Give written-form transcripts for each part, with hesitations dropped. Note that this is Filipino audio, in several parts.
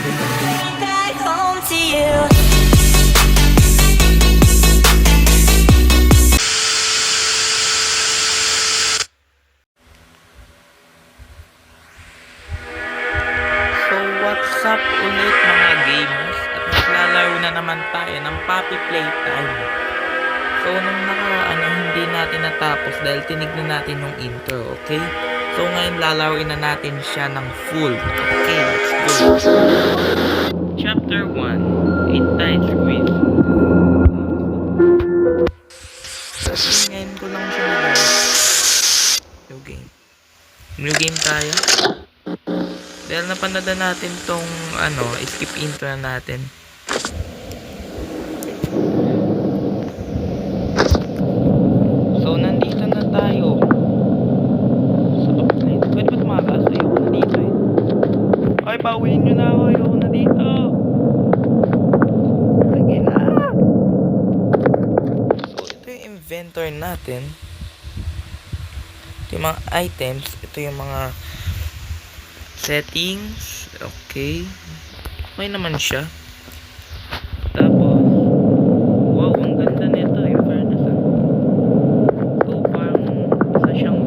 Back home to you. So what's up ulit mga gamers? At maglalaro na naman tayo ng Puppy Playtime. So nung hindi natin natapos dahil tinignan natin yung intro, okay? So ngayon lalaruin na natin siya ng full. Okay, let's go. Chapter 1, 8 Times Quiz. Ngayon ko lang siya nalaro. New game. New game tayo. Dahil napanood na natin tong skip intro na natin. So nandito na tayo sa upgrade. Pwede ba tumakas? Ayoko na dito eh. Ay, pauwiin nyo na ako. Ayoko na dito. Sige na. So ito yung inventory natin. Ito yung mga items. Ito yung mga settings. Okay. Okay naman siya. Tapos, wow, ang ganda nito. In fairness, so, parang isa siyang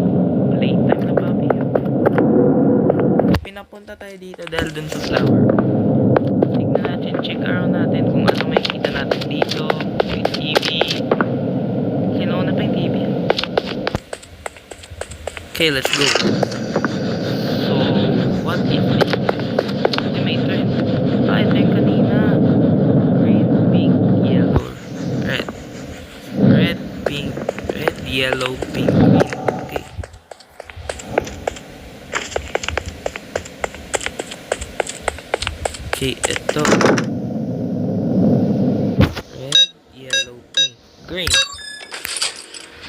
playtime na puppy. Pinapunta tayo dito dahil dun sa flower. Tignan natin, check around natin kung ano may kita natin dito. May TV. Kinuha na pa yung TV. Okay, let's go. So, what if it? Hindi may turn. Ito yung kanina. Green, pink, yellow, red. Red, pink, red, yellow, pink, green. Okay. Okay, ito. Red, yellow, pink, green.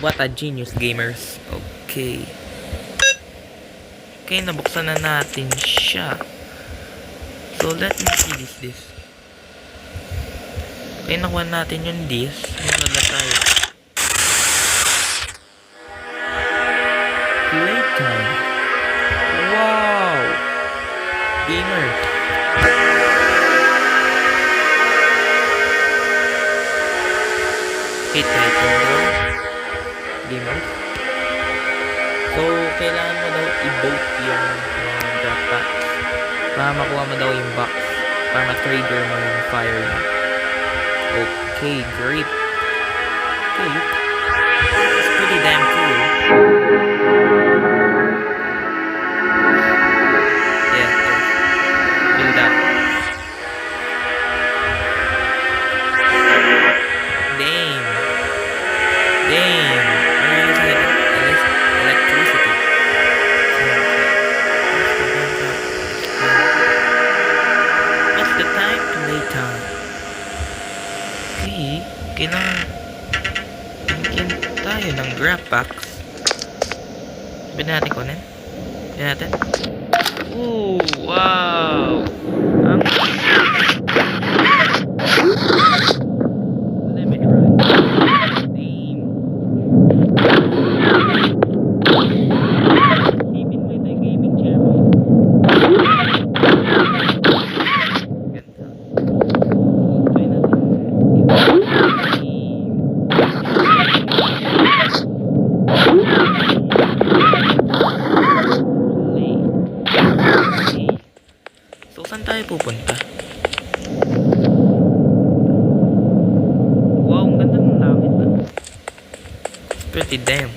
What a genius, gamers. Okay. Okay, nabuksan na natin siya. So, let me see this. Okay, nakuha natin yung this. Sunod na tayo. Playtime. Wow! Gamer. Okay, title daw. Gamer. So, kailangan mo daw i-vote yung drop box para makuha mo daw yung box para ma-trigger mo yung fire mo. Okay, great. Okay. It's pretty damn cool. Yeah, do that. Damn. Electricity. What's the time? Playtime. Okay, kailangan bigyan tayo ng grab box. Pwede natin kunin? Pwede natin? Ooh, wow! Let me try. Damn. Isipin mo ito yung gaming chair mo. Ganda. Try natin. So, saan tayo pupunta? Wow, ang ganda ng langit na. It's pretty damn.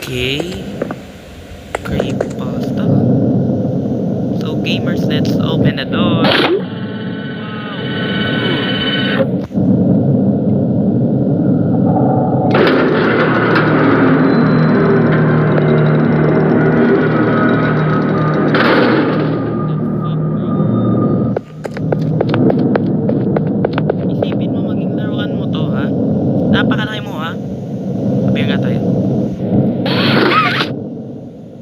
Okay. Creepypasta. So, gamers, let's open the door. Isipin mo maging laruan mo to, ha? Napakalaki mo, ha? Sabi nga tayo.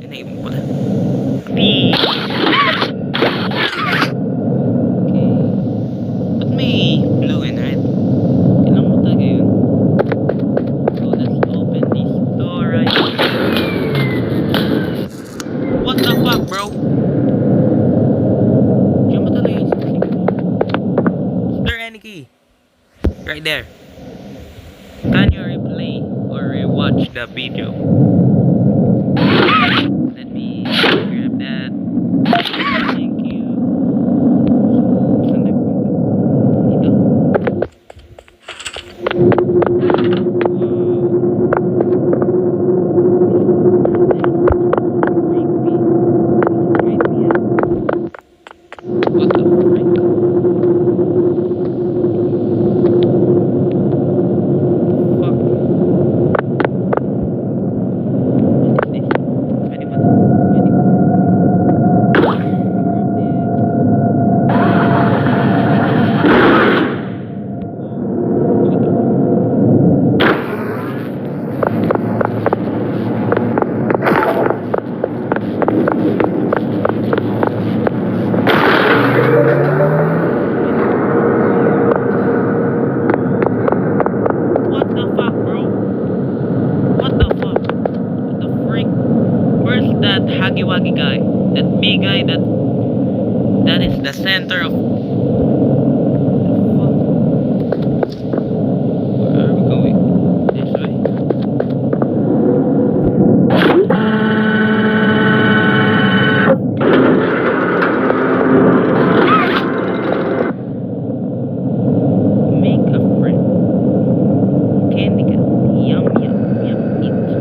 Inaibig mo pala. right there. Can you replay or rewatch the video? Let me grab that. Thank you. Saan nagpunta? Dito. Creepy. Creepy. What the frick? Fuck. What is this? Pwede ba to? Pwede ko. Grab this. What the What the fuck, bro? What the fuck? What the freak? Where's that Hagiwagi guy? That big guy that is the center of